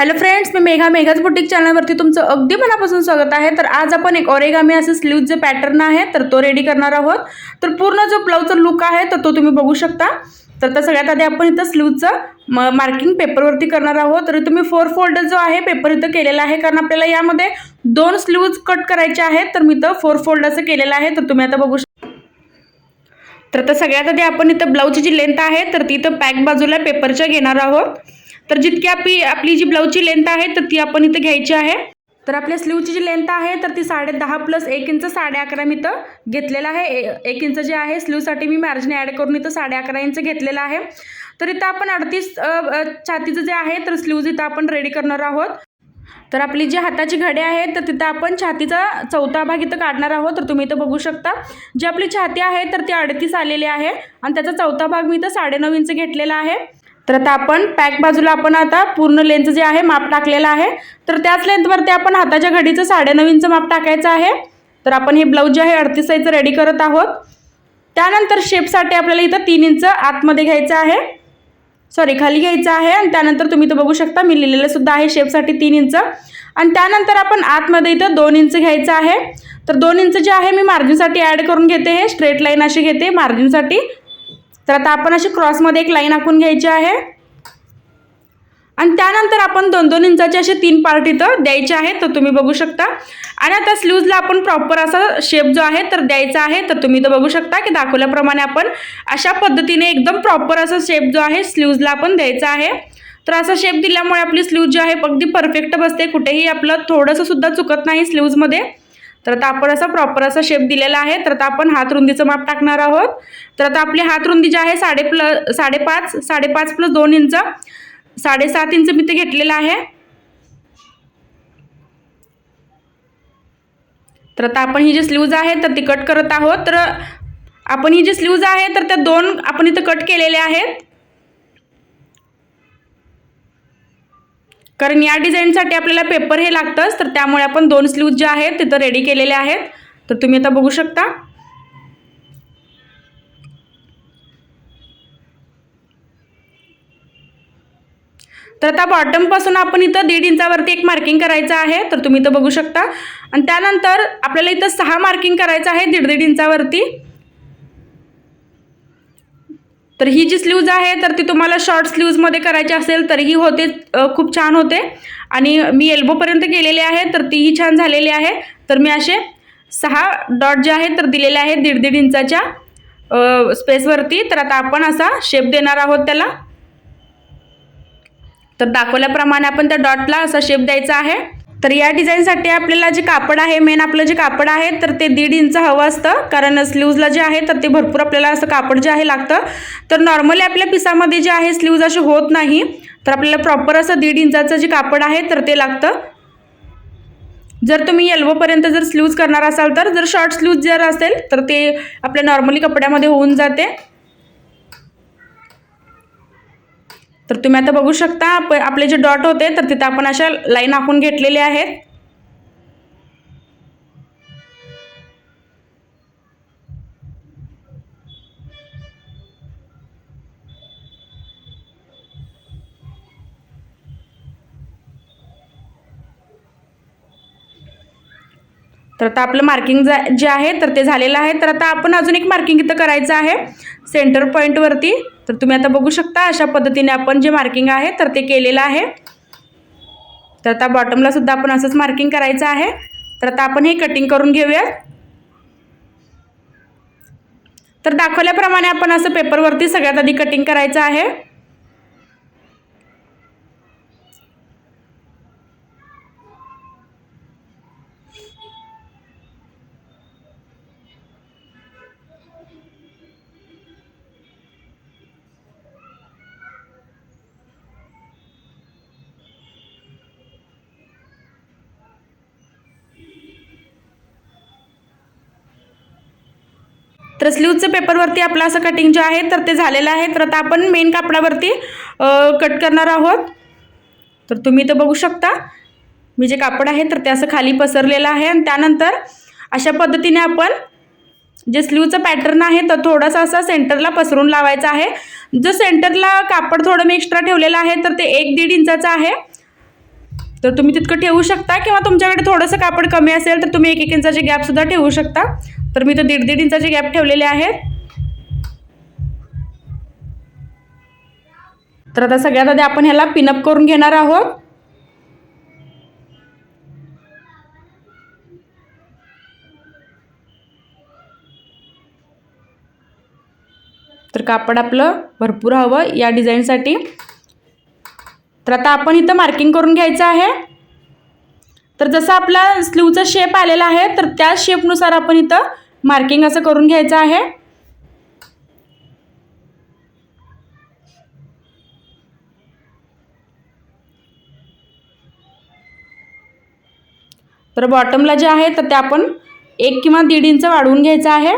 Hello friends, मी मेघाज boutique चॅनलवरती तुमचं अगदी मनापासून स्वागत आहे। तर आज आपण एक ओरिगामी असं स्लीव्हचं पॅटर्न आहे तर तो रेडी करणार आहोत। तर पूर्ण जो ब्लाउजचा लुक आहे तर तो तुम्ही बघू शकता। तर सगळ्यात आधी आपण इथं स्लीव्हचं मार्किंग पेपरवरती करणार आहोत। तर तुम्ही 4 फोल्ड जो आहे पेपर इथं केलेला आहे, कारण आपल्याला यामध्ये 2 स्लीव्हज कट करायचे आहेत। तर मी इथं 4 फोल्ड असं केलेलं आहे। तर तुम्ही आता बघू शकता। तर सगळ्यात आधी आपण इथं ब्लाउजची जी लेंथ आहे तर ती इथं बॅक बाजूला पेपरच्या घेणार आहोत। तर जितकी आपली जी ब्लाउजची लेंथ आहे तर ती आपण इथं घ्यायची आहे। तर आपल्या स्लीवची जी लेंथ आहे तर ती 10.5 प्लस 1 इंच 11.5 मी इथं घेतलेला आहे। 1 इंच जे आहे स्लीवसाठी मी मार्जिन ॲड करून इथं 11.5 इंच घेतलेला आहे। तर इथं आपण 38 छातीचं जे आहे तर स्लीव्ज इथं आपण रेडी करणार आहोत। तर आपली जी हाताची घडी आहे तर तिथं आपण छातीचा चौथा भाग इथं काढणार आहोत। तर तुम्ही इथं बघू शकता, जी आपली छाती आहे तर ती 38 आलेली आहे आणि त्याचा चौथा भाग मी इथं 9.5 इंच घेतलेला आहे। तर आता आपण पॅक बाजूला आपण आता पूर्ण लेंथ जे आहे माप टाकलेला आहे। तर त्याच लेंथवरती आपण हाताच्या घडीचं 9.5 इंच माप टाकायचं आहे। तर आपण हे ब्लाउज जे आहे 38 साईजचं रेडी करत आहोत। त्यानंतर शेपसाठी आपल्याला इथं 3 इंच आतमध्ये घ्यायचं आहे, खाली घ्यायचं आहे। आणि त्यानंतर तुम्ही इथं बघू शकता मी लिहिलेलं सुद्धा आहे शेपसाठी 3 इंच। आणि त्यानंतर आपण आतमध्ये इथं 2 इंच घ्यायचं आहे। तर 2 इंच जे आहे मी मार्जिनसाठी ॲड करून घेते, हे स्ट्रेट लाईन अशी घेते मार्जिनसाठी। तर आता आपण अशी क्रॉसमध्ये एक लाईन आखून घ्यायची आहे आणि त्यानंतर आपण 2-2 इंचाचे असे 3 पार्ट इथं द्यायचे आहेत। तर तुम्ही बघू शकता। आणि आता स्लीव्हजला आपण प्रॉपर असा शेप जो आहे तर द्यायचा आहे। तर तुम्ही इथं बघू शकता की दाखवल्याप्रमाणे आपण अशा पद्धतीने एकदम प्रॉपर असा शेप जो आहे स्लीव्हजला आपण द्यायचा आहे। तर असा शेप दिल्यामुळे आपली स्लीव्ह जी आहे अगदी परफेक्ट बसते, कुठेही आपलं थोडंसं सुद्धा चुकत नाही स्लीव्हजमध्ये। तर आता आपण असा प्रॉपर असा शेप दिलेला आहे। तर आता आपण हात रुंदीचं माप टाकणार आहोत। तर आता आपली हात रुंदी जी आहे 5.5 प्लस 2 इंच 7.5 इंच मी ते घेतलेलं आहे। तर आता आपण ही जी स्लीव्ज आहे तर ती कट करत आहोत। तर आपण ही जी स्लीव्ज आहे तर त्या 2 आपण इथं कट केलेले आहेत, कारण या डिझाईनसाठी आपल्याला पेपर हे लागतंच। तर त्यामुळे आपण 2 स्लीव्ज जे आहेत तिथं रेडी केलेले आहेत। तर तुम्ही आता बघू शकता। तर आता बॉटम पासून आपण इथं 1.5 इंचावरती एक मार्किंग करायचं आहे। तर तुम्ही इथं बघू शकता। आणि त्यानंतर आपल्याला इथं 6 मार्किंग करायचं आहे 1.5 इंचावरती। तर ही जी स्लीव्ज आहे तर ती तुम्हाला शॉर्ट स्लीव्जमध्ये करायची असेल तरीही होते, खूप छान होते। आणि मी एल्बोपर्यंत केलेली आहे तर तीही छान झालेली आहे। तर मी असे 6 डॉट जे आहेत तर दिलेले आहेत 1.5 इंचाच्या स्पेसवरती। तर आता आपण असा शेप देणार आहोत त्याला। तर दाखवल्याप्रमाणे आपण त्या डॉटला असा शेप द्यायचा आहे। तर या डिझाईनसाठी आपल्याला जे कापड आहे, मेन आपलं जे कापड आहे तर ते 1.5 इंच हवं असतं, कारण स्लीव्जला जे आहे तर ते भरपूर आपल्याला असं कापड जे आहे लागतं। तर नॉर्मली आपल्या पिसामध्ये जे आहे स्लीव्ज अशी होत नाही, तर आपल्याला प्रॉपर असं 1.5 इंचाचं जे कापड आहे तर ते लागतं। जर तुम्ही एल्बोपर्यंत जर स्लीव्ज करणार असाल तर, जर शॉर्ट स्लीव्ज जर असेल तर ते आपल्या नॉर्मली कपड्यामध्ये होऊन जाते। तर तुम्ही आता बघू शकता आपले जे डॉट होते तर तिथे आपण अशा लाईन आखून घेतलेले आहेत। तर आता आपलं मार्किंग जे आहे तर ते झालेलं आहे। तर आता आपण अजून एक मार्किंग इथं करायचं आहे सेंटर पॉईंटवरती। तर तुम्ही आता बघू शकता अशा पद्धतीने आपण जे मार्किंग आहे तर ते केलेलं आहे। तर आता बॉटमला सुद्धा आपण असंच मार्किंग करायचं आहे। तर आता आपण हे कटिंग करून घेऊयात। तर दाखवल्याप्रमाणे आपण असं पेपरवरती सगळ्यात आधी कटिंग करायचं आहे। तर स्लीव्हचं पेपरवरती आपलं असं कटिंग जे आहे तर ते झालेलं आहे। तर आता आपण मेन कापडावरती कट करणार आहोत। तर तुम्ही इथं बघू शकता मी जे कापड आहे तर ते असं खाली पसरलेलं आहे। आणि त्यानंतर अशा पद्धतीने आपण जे स्लीव्हचं पॅटर्न आहे तर थोडासा असा सेंटरला पसरून लावायचा आहे। जो सेंटरला कापड थोडं मी एक्स्ट्रा ठेवलेलं आहे तर ते 1-1.5 इंचाचं आहे। तर तुम्ही तितकं ठेवू शकता, किंवा तुमच्याकडे थोडंसं कापड कमी असेल तर तुम्ही 1-1 इंचाचे गॅपसुद्धा ठेवू शकता. तर मी तर 1.5 इंचाचे गॅप ठेवलेले आहेत. तर आता सगळ्यात आधी आपण ह्याला पिनअप करून घेणार आहोत. तर कापड आपलं भरपूर हवं या डिझाईनसाठी. तर आता आपण इथं मार्किंग करून घ्यायचं आहे. तर जसा आपला स्लीवचा शेप आलेला आहे तर त्या शेपनुसार आपण इथं मार्किंग असं करून घ्यायचं आहे. तर बॉटमला जे आहे तर ते आपण 1 किंवा 1.5 इंच वाढवून घ्यायचं आहे.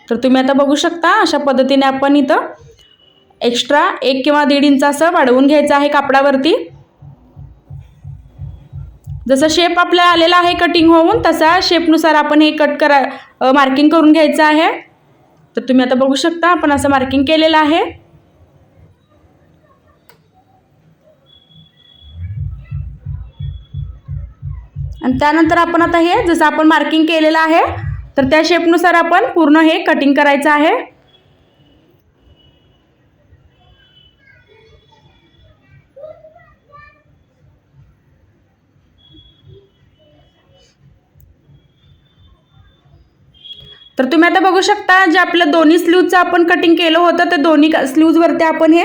तर तुम्ही आता बघू शकता अशा पद्धतीने आपण इथं एक्स्ट्रा 1 किंवा 1.5 इंच असं वाढवून घ्यायचं आहे कापडावरती. जसं शेप आपला आलेला आहे कटिंग होऊन तसा शेपनुसार आपण हे मार्किंग करून घ्यायचं आहे. तर तुम्ही आता बघू शकता आपण असं मार्किंग केलेलं आहे. आणि त्यानंतर आपण आता हे जसं आपण मार्किंग केलेलं आहे तर त्या शेपनुसार आपण पूर्ण हे कटिंग करायचं आहे. तर तुम्ही आता बघू शकता जे आपलं दोन्ही स्लीवचं आपण कटिंग केलं होतं ते दोन्ही स्लीव्जवरती आपण हे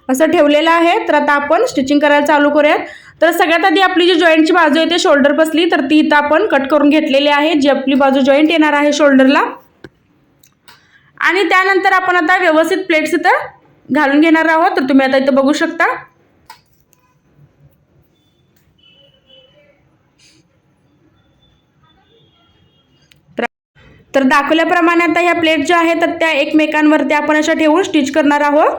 असं ठेवलेलं आहे. तर आता आपण स्टिचिंग करायला चालू करूयात. तर सगळ्यात आधी आपली जी जॉईंटची बाजू आहे ते शोल्डर बसली तर ती इथं आपण कट करून घेतलेली आहे, जी आपली बाजू जॉईंट येणार आहे शोल्डरला. आणि त्यानंतर आपण आता व्यवस्थित प्लेट्स इथं घालून घेणार आहोत. तर तुम्ही आता इथं बघू शकता. तर दाखवल्याप्रमाणे आता ह्या प्लेट ज्या आहेत तर त्या एकमेकांवरती आपण अशा ठेवून स्टिच करणार आहोत.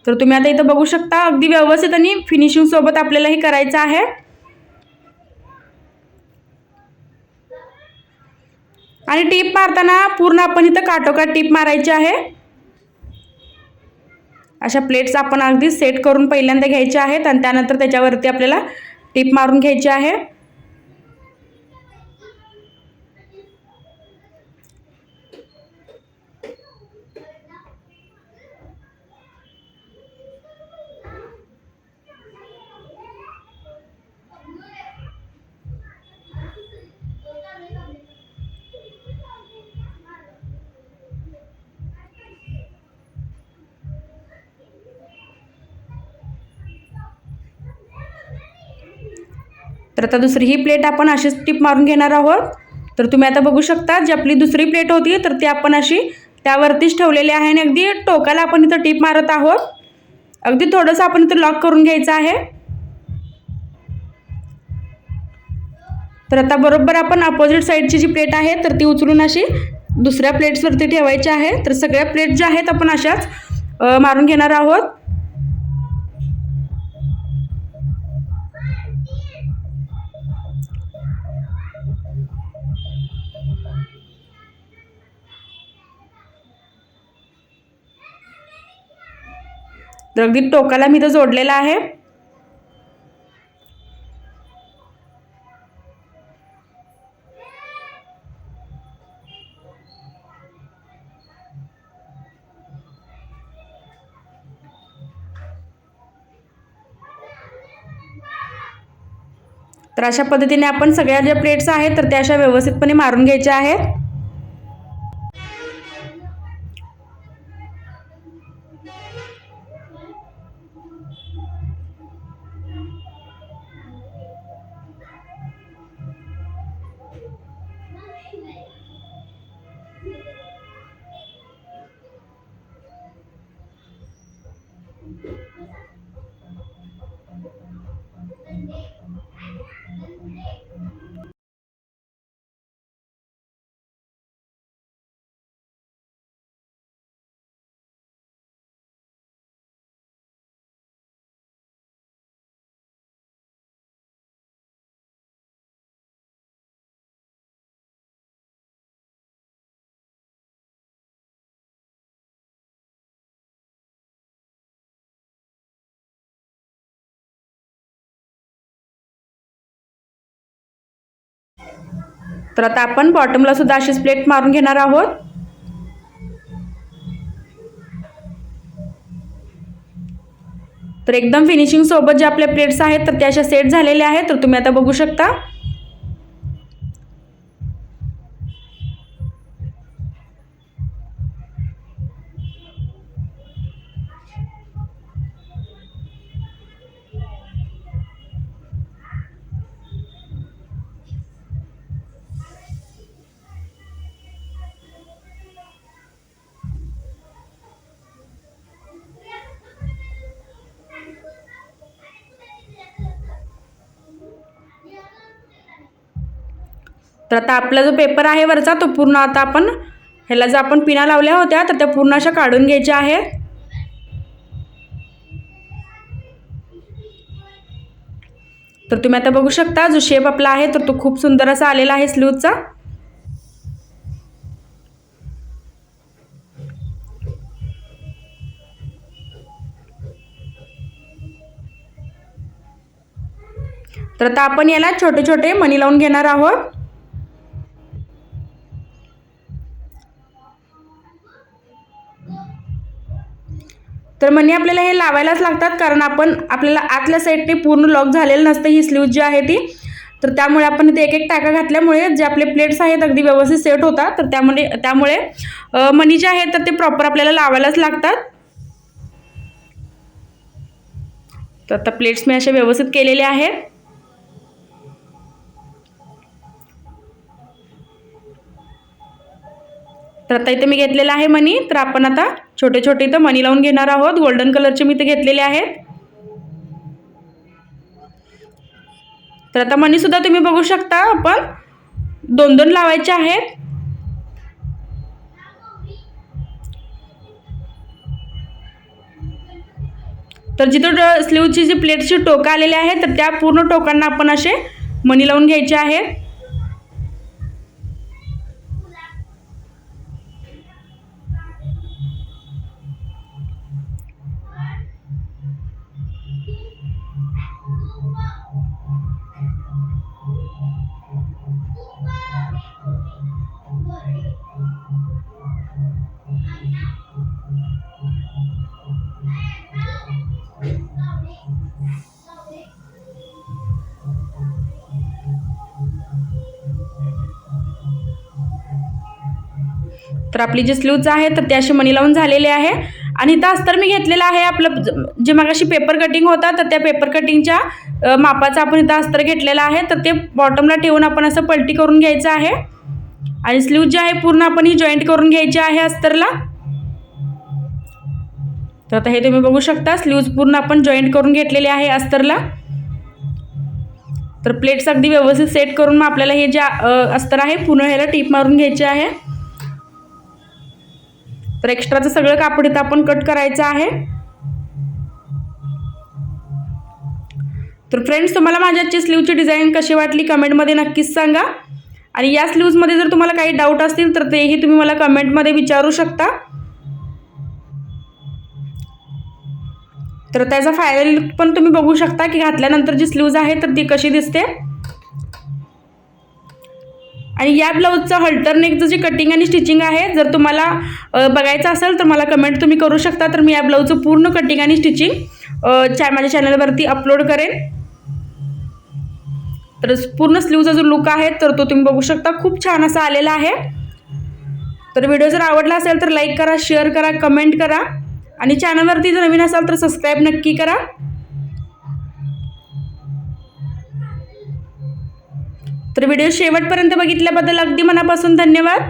तर तुम्ही आता इथं बघू शकता अगदी व्यवस्थित आणि फिनिशिंग सोबत आपल्याला हे करायचं आहे. आणि टीप मारताना पूर्ण आपण इथं काठोकाठ टीप मारायची आहे. अशा प्लेट्स आपण अगदी सेट करून पहिल्यांदा घ्यायच्या आहेत आणि त्यानंतर त्याच्यावरती आपल्याला टीप मारून घ्यायची आहे. तर आता दुसरी ही प्लेट आपण अशीच टीप मारून घेणार आहोत. तर तुम्ही आता बघू शकता जी आपली दुसरी प्लेट होती तर ती आपण अशी त्यावरतीच ठेवलेली आहे आणि अगदी टोकाला आपण इथं टीप मारत आहोत. अगदी थोडंसं आपण इथं लॉक करून घ्यायचं आहे. तर आता बरोबर आपण अपोजिट साईडची जी प्लेट आहे तर ती उचलून अशी दुसऱ्या प्लेट्सवरती ठेवायची आहे. तर सगळ्या प्लेट ज्या आहेत आपण अशाच मारून घेणार आहोत. तर अगदी टोकाला मी इथं जोडलेला आहे. तर अशा पद्धतीने आपण सगळ्या ज्या प्लेट्स आहेत तर त्या अशा व्यवस्थितपणे मारून घ्यायच्या आहेत. तर आता आपण बॉटमला सुद्धा अशीच प्लेट मारून घेणार आहोत. तर एकदम फिनिशिंग सोबत जे आपले प्लेट्स आहेत तर त्या अशा सेट झालेल्या आहेत. तर तुम्ही आता बघू शकता. तर आता आपला जो पेपर आहे वरचा तो पूर्ण आता आपण ह्याला जर आपण पिना लावल्या होत्या तर त्या पूर्ण अशा काढून घ्यायच्या आहेत. तर तुम्ही आता बघू शकता जो शेप आपला आहे तर तो खूप सुंदर असा आलेला आहे स्लीवचा. तर आता आपण याला छोटे छोटे मणी लावून घेणार आहोत. तर मणी आपल्याला हे लावायलाच लागतात कारण आपल्याला आतल्या साईडने पूर्ण लॉक झालेलं नसतं ही स्लीव जी आहे ती. तर त्यामुळे आपण इथे एक एक टाका घातल्यामुळे जे आपले प्लेट्स आहेत अगदी व्यवस्थित सेट होतात. तर त्यामुळे मणी जे आहेत तर ते प्रॉपर आपल्याला लावायलाच लागतात. तर आता प्लेट्स मी अशा व्यवस्थित केलेले आहेत. तर आता इथे मी घेतलेला आहे मणी. तर आपण आता छोटे छोटे इथं मणी लावून घेणार आहोत. गोल्डन कलरचे मी इथे घेतलेले आहेत. तर आता मणी सुद्धा तुम्ही बघू शकता आपण 2-2 लावायचे आहेत. तर जिथं स्लीवची जी प्लेटची टोकं आलेली आहेत तर त्या पूर्ण टोकांना आपण असे मणी लावून घ्यायचे आहेत. तर आपली जी स्लीव्ज आहे तर त्या अशी मणी लावून झालेली आहे. आणि इथं अस्तर मी घेतलेलं आहे आपलं जे मगाशी पेपर कटिंग होता तर त्या पेपर कटिंगच्या मापाचा आपण इथं अस्तर घेतलेला आहे. तर ते बॉटमला ठेवून आपण असं पलटी करून घ्यायचं आहे आणि स्लीव जी आहे पूर्ण आपण ही जॉईंट करून घ्यायची आहे अस्तरला. तर आता हे तुम्ही बघू शकता स्लीव्ज पूर्ण आपण जॉईंट करून घेतलेली आहे अस्तरला. तर प्लेट्स अगदी व्यवस्थित सेट करून मग आपल्याला हे जे अस्तर आहे पूर्ण ह्याला टीप मारून घ्यायचे आहे. तर एक्स्ट्राचं सगळं कापड इथं आपण कट करायचं आहे. तर फ्रेंड्स तुम्हाला माझ्याची स्लीवची डिझाईन कशी वाटली कमेंटमध्ये नक्कीच सांगा. आणि या स्लीव्जमध्ये जर तुम्हाला काही डाऊट असतील तर तेही तुम्ही मला कमेंटमध्ये विचारू शकता. तर त्याचा फायनल लुक पण तुम्ही बघू शकता की घातल्यानंतर जी स्लीव्ज आहे तर ती कशी दिसते. आणि या ब्लाऊजचं हल्टर नेकचं जे कटिंग आणि स्टिचिंग आहे जर तुम्हाला बघायचं असेल तर मला कमेंट तुम्ही करू शकता. तर मी या ब्लाऊजचं पूर्ण कटिंग आणि स्टिचिंग माझ्या चॅनलवरती अपलोड करेन. तर पूर्ण स्लीवचा जो लुक आहे तर तो तुम्ही बघू शकता खूप छान असा आलेला आहे. तर व्हिडिओ जर आवडला असेल तर लाईक करा, शेअर करा, कमेंट करा आणि चॅनलवरती जर नवीन असाल तर सबस्क्राईब नक्की करा. तर व्हिडिओ शेवटपर्यंत बघितल्याबद्दल अगदी मनापासून धन्यवाद.